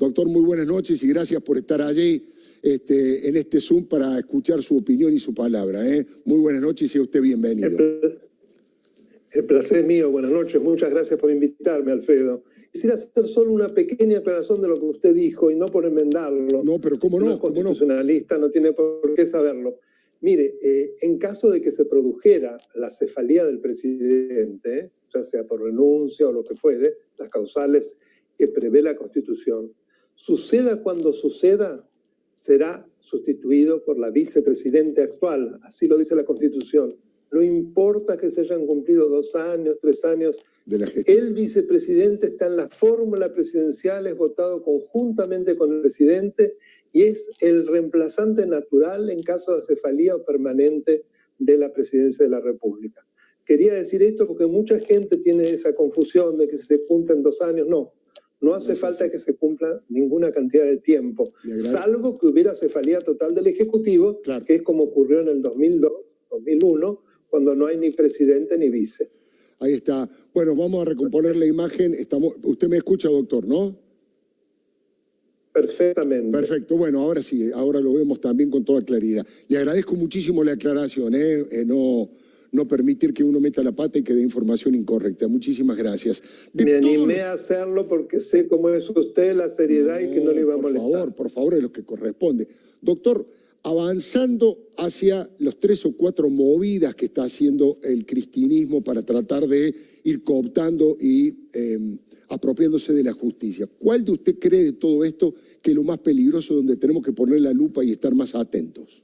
Doctor, muy buenas noches y gracias por estar allí en este Zoom para escuchar su opinión y su palabra. Muy buenas noches y sea usted bienvenido. El placer es mío. Buenas noches. Muchas gracias por invitarme, Alfredo. Quisiera hacer solo una pequeña aclaración de lo que usted dijo y no por enmendarlo. No, pero ¿cómo no? No es constitucionalista, no tiene por qué saberlo. Mire, en caso de que se produjera la cefalía del presidente, ya sea por renuncia o lo que fuere, las causales que prevé la Constitución, suceda cuando suceda, será sustituido por la vicepresidente actual. Así lo dice la Constitución. No importa que se hayan cumplido 2 años, 3 años. El vicepresidente está en la fórmula presidencial, es votado conjuntamente con el presidente y es el reemplazante natural en caso de acefalía o permanente de la presidencia de la República. Quería decir esto porque mucha gente tiene esa confusión de que se cumplen 2 años. No hace falta que se cumpla ninguna cantidad de tiempo, salvo que hubiera cefalía total del Ejecutivo, claro, que es como ocurrió en el 2002, 2001, cuando no hay ni presidente ni vice. Ahí está. Bueno, vamos a recomponer la imagen. Usted me escucha, doctor, ¿no? Perfectamente. Perfecto. Bueno, ahora sí, ahora lo vemos también con toda claridad. Le agradezco muchísimo la aclaración, no permitir que uno meta la pata y que dé información incorrecta. Muchísimas gracias. Me animé a hacerlo porque sé cómo es usted, la seriedad y que no le iba a molestar. Por favor, es lo que corresponde. Doctor, avanzando hacia los 3 o 4 movidas que está haciendo el cristianismo para tratar de ir cooptando y apropiándose de la justicia, ¿cuál de usted cree de todo esto que es lo más peligroso, donde tenemos que poner la lupa y estar más atentos?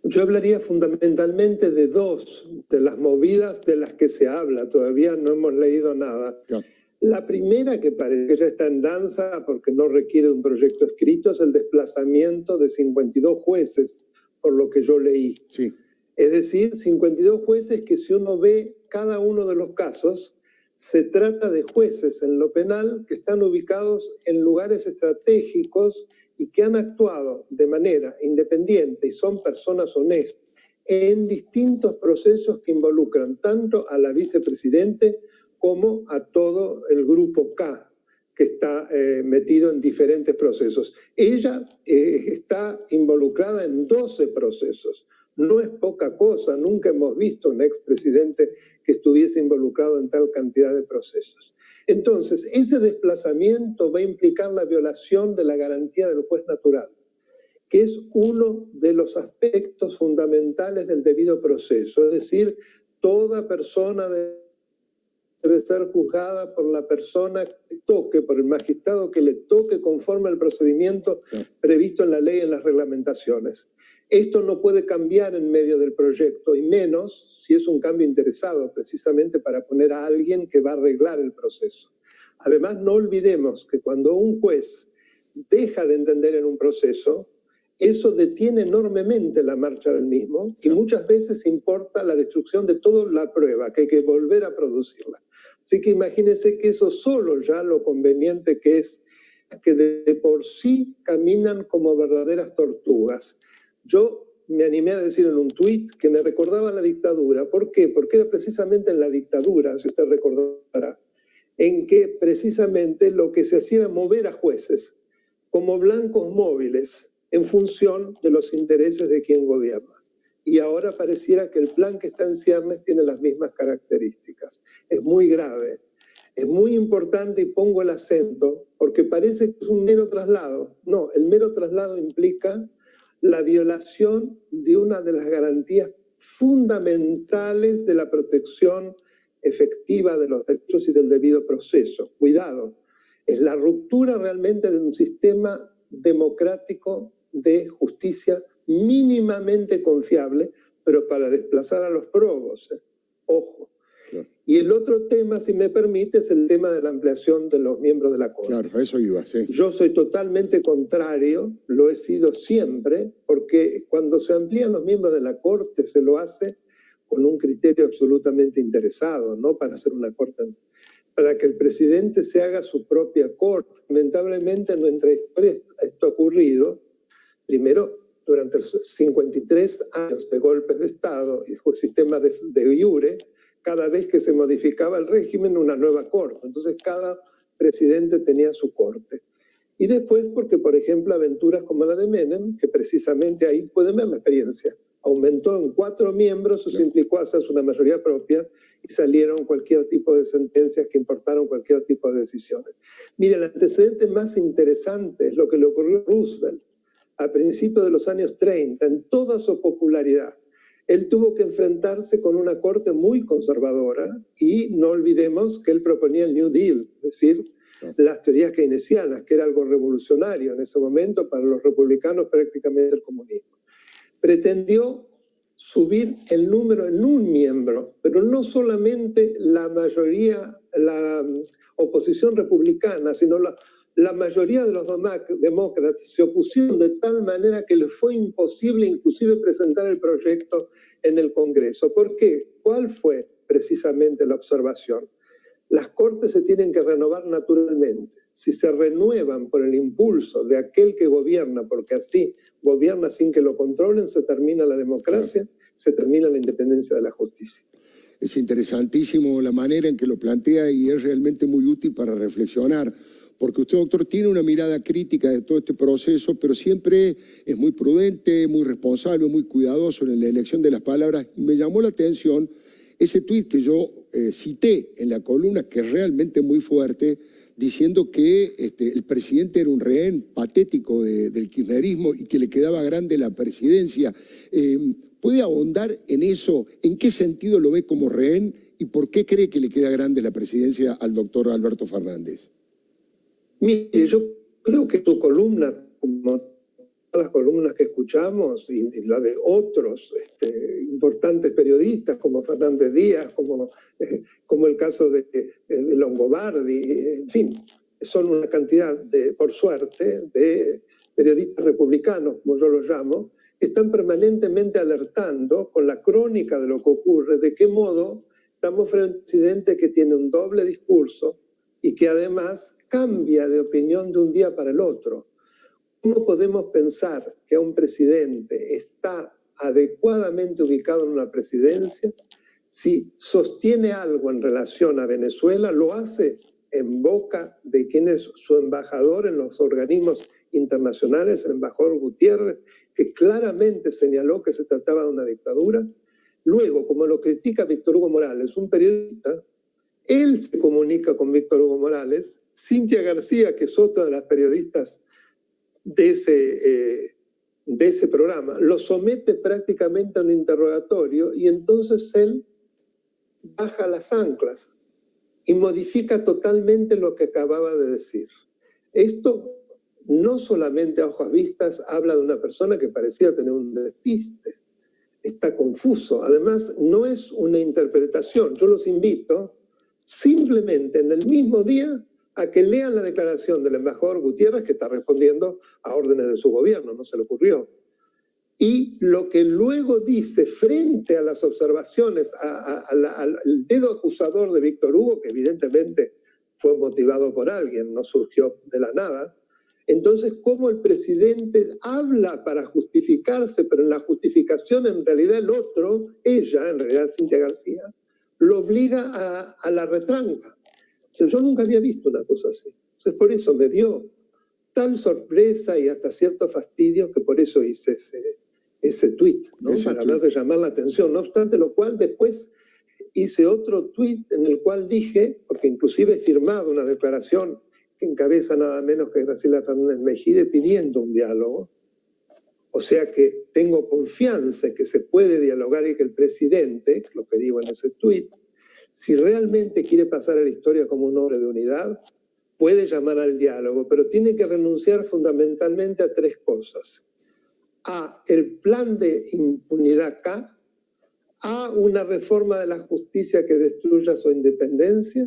Yo hablaría fundamentalmente de 2 de las movidas de las que se habla. Todavía no hemos leído nada. Claro. La primera, que parece que ya está en danza porque no requiere de un proyecto escrito, es el desplazamiento de 52 jueces, por lo que yo leí. Sí. Es decir, 52 jueces que, si uno ve cada uno de los casos, se trata de jueces en lo penal que están ubicados en lugares estratégicos y que han actuado de manera independiente y son personas honestas en distintos procesos que involucran tanto a la vicepresidente como a todo el grupo K, que está metido en diferentes procesos. Ella está involucrada en 12 procesos. No es poca cosa, nunca hemos visto un expresidente que estuviese involucrado en tal cantidad de procesos. Entonces, ese desplazamiento va a implicar la violación de la garantía del juez natural, que es uno de los aspectos fundamentales del debido proceso. Es decir, toda persona debe ser juzgada por la persona que toque, por el magistrado que le toque, conforme al procedimiento previsto en la ley y en las reglamentaciones. Esto no puede cambiar en medio del proyecto, y menos si es un cambio interesado, precisamente para poner a alguien que va a arreglar el proceso. Además, no olvidemos que cuando un juez deja de entender en un proceso, eso detiene enormemente la marcha del mismo y muchas veces importa la destrucción de toda la prueba, que hay que volver a producirla. Así que imagínense que eso solo ya lo conveniente que es que de por sí caminan como verdaderas tortugas. Yo me animé a decir en un tuit que me recordaba la dictadura. ¿Por qué? Porque era precisamente en la dictadura, si usted recordará, en que precisamente lo que se hacía era mover a jueces como blancos móviles en función de los intereses de quien gobierna. Y ahora pareciera que el plan que está en ciernes tiene las mismas características. Es muy grave, es muy importante, y pongo el acento, porque parece que es un mero traslado. No, el mero traslado implica la violación de una de las garantías fundamentales de la protección efectiva de los derechos y del debido proceso. Cuidado, es la ruptura realmente de un sistema democrático de justicia mínimamente confiable, pero para desplazar a los probos. Ojo. Claro. Y el otro tema, si me permite, es el tema de la ampliación de los miembros de la Corte. Claro, a eso iba, sí. Yo soy totalmente contrario, lo he sido siempre, porque cuando se amplían los miembros de la Corte se lo hace con un criterio absolutamente interesado, no para hacer una Corte, para que el presidente se haga su propia Corte. Lamentablemente, mientras esto ha ocurrido, primero, durante los 53 años de golpes de Estado y sistema de iure, cada vez que se modificaba el régimen, una nueva corte. Entonces, cada presidente tenía su corte. después porque, por ejemplo, aventuras como la de Menem, que precisamente ahí pueden ver la experiencia, aumentó en 4 miembros, eso implicó hacerse una mayoría propia y salieron cualquier tipo de sentencias que importaron cualquier tipo de decisiones. Mire, el antecedente más interesante es lo que le ocurrió a Roosevelt a principios de los años 30, en toda su popularidad. Él tuvo que enfrentarse con una corte muy conservadora y no olvidemos que él proponía el New Deal, es decir, las teorías keynesianas, que era algo revolucionario en ese momento para los republicanos, prácticamente el comunismo. Pretendió subir el número en un miembro, pero no solamente la mayoría, la oposición republicana, sino la mayoría de los demócratas se opusieron de tal manera que les fue imposible inclusive presentar el proyecto en el Congreso. ¿Por qué? ¿Cuál fue precisamente la observación? Las cortes se tienen que renovar naturalmente. Si se renuevan por el impulso de aquel que gobierna, porque así gobierna sin que lo controlen, se termina la democracia, se termina la independencia de la justicia. Es interesantísimo la manera en que lo plantea y es realmente muy útil para reflexionar, porque usted, doctor, tiene una mirada crítica de todo este proceso, pero siempre es muy prudente, muy responsable, muy cuidadoso en la elección de las palabras. Y me llamó la atención ese tuit que yo cité en la columna, que es realmente muy fuerte, diciendo que el presidente era un rehén patético del kirchnerismo y que le quedaba grande la presidencia. ¿Puede ahondar en eso? ¿En qué sentido lo ve como rehén y por qué cree que le queda grande la presidencia al doctor Alberto Fernández? Mire, yo creo que tu columna, como todas las columnas que escuchamos, y la de otros importantes periodistas como Fernández Díaz, como el caso de Longobardi, en fin, son una cantidad, por suerte, de periodistas republicanos, como yo los llamo, que están permanentemente alertando con la crónica de lo que ocurre, de qué modo estamos frente a un presidente que tiene un doble discurso y que además cambia de opinión de un día para el otro. ¿Cómo podemos pensar que un presidente está adecuadamente ubicado en una presidencia si sostiene algo en relación a Venezuela, lo hace en boca de quien es su embajador en los organismos internacionales, el embajador Gutiérrez, que claramente señaló que se trataba de una dictadura? Luego, como lo critica Víctor Hugo Morales, un periodista, él se comunica con Víctor Hugo Morales. Cintia García, que es otra de las periodistas de ese programa, lo somete prácticamente a un interrogatorio y entonces él baja las anclas y modifica totalmente lo que acababa de decir. Esto no solamente a ojos vistas habla de una persona que parecía tener un despiste, está confuso. Además, no es una interpretación. Yo los invito simplemente en el mismo día a que lean la declaración del embajador Gutiérrez, que está respondiendo a órdenes de su gobierno, no se le ocurrió. Y lo que luego dice frente a las observaciones, al dedo acusador de Víctor Hugo, que evidentemente fue motivado por alguien, no surgió de la nada. Entonces, ¿cómo el presidente habla para justificarse, pero en la justificación en realidad el otro, ella, en realidad Cintia García, lo obliga a la retranca? O sea, yo nunca había visto una cosa así. Entonces, por eso me dio tal sorpresa y hasta cierto fastidio que por eso hice ese tuit, ¿no? Para hablar de llamar la atención. No obstante lo cual, después hice otro tuit en el cual dije, porque inclusive he firmado una declaración que encabeza nada menos que Graciela Fernández Mejide pidiendo un diálogo. O sea que tengo confianza en que se puede dialogar y que el presidente, lo que digo en ese tuit, si realmente quiere pasar a la historia como un hombre de unidad, puede llamar al diálogo, pero tiene que renunciar fundamentalmente a 3 cosas. A el plan de impunidad K, a una reforma de la justicia que destruya su independencia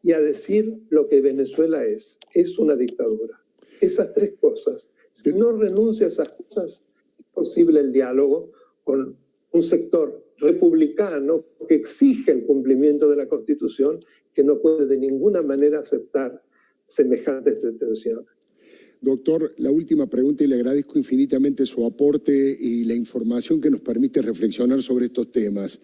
y a decir lo que Venezuela es una dictadura. Esas 3 cosas. Si no renuncia a esas cosas, es posible el diálogo con un sector republicano que exige el cumplimiento de la Constitución, que no puede de ninguna manera aceptar semejantes pretensiones. Doctor, la última pregunta, y le agradezco infinitamente su aporte y la información que nos permite reflexionar sobre estos temas.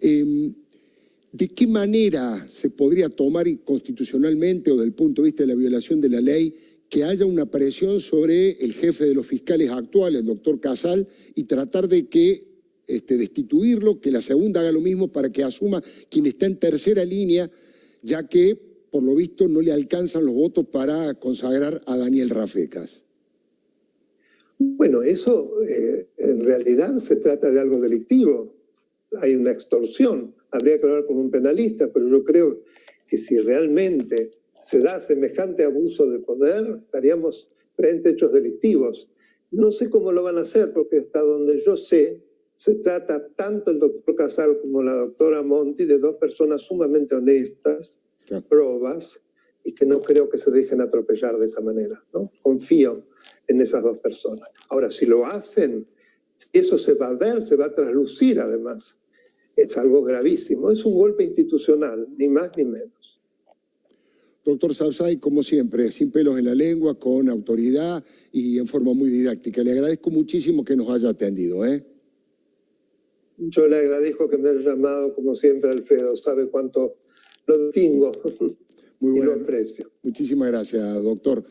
¿De qué manera se podría tomar constitucionalmente o desde el punto de vista de la violación de la ley que haya una presión sobre el jefe de los fiscales actuales, el doctor Casal, y tratar de que destituirlo, que la segunda haga lo mismo para que asuma quien está en tercera línea, ya que, por lo visto, no le alcanzan los votos para consagrar a Daniel Rafecas. Bueno, eso en realidad se trata de algo delictivo. Hay una extorsión. Habría que hablar con un penalista, pero yo creo que si realmente se da semejante abuso de poder, estaríamos frente a hechos delictivos. No sé cómo lo van a hacer, porque hasta donde yo sé, se trata tanto el doctor Casal como la doctora Monti de dos personas sumamente honestas, Claro. probas, y que no creo que se dejen atropellar de esa manera, ¿no? Confío en esas dos personas. Ahora, si lo hacen, eso se va a ver, se va a traslucir además. Es algo gravísimo, es un golpe institucional, ni más ni menos. Doctor Sauzay, como siempre, sin pelos en la lengua, con autoridad y en forma muy didáctica. Le agradezco muchísimo que nos haya atendido, ¿eh? Yo le agradezco que me haya llamado, como siempre, Alfredo. Sabe cuánto lo distingo Muy y bueno. lo aprecio. Muchísimas gracias, doctor.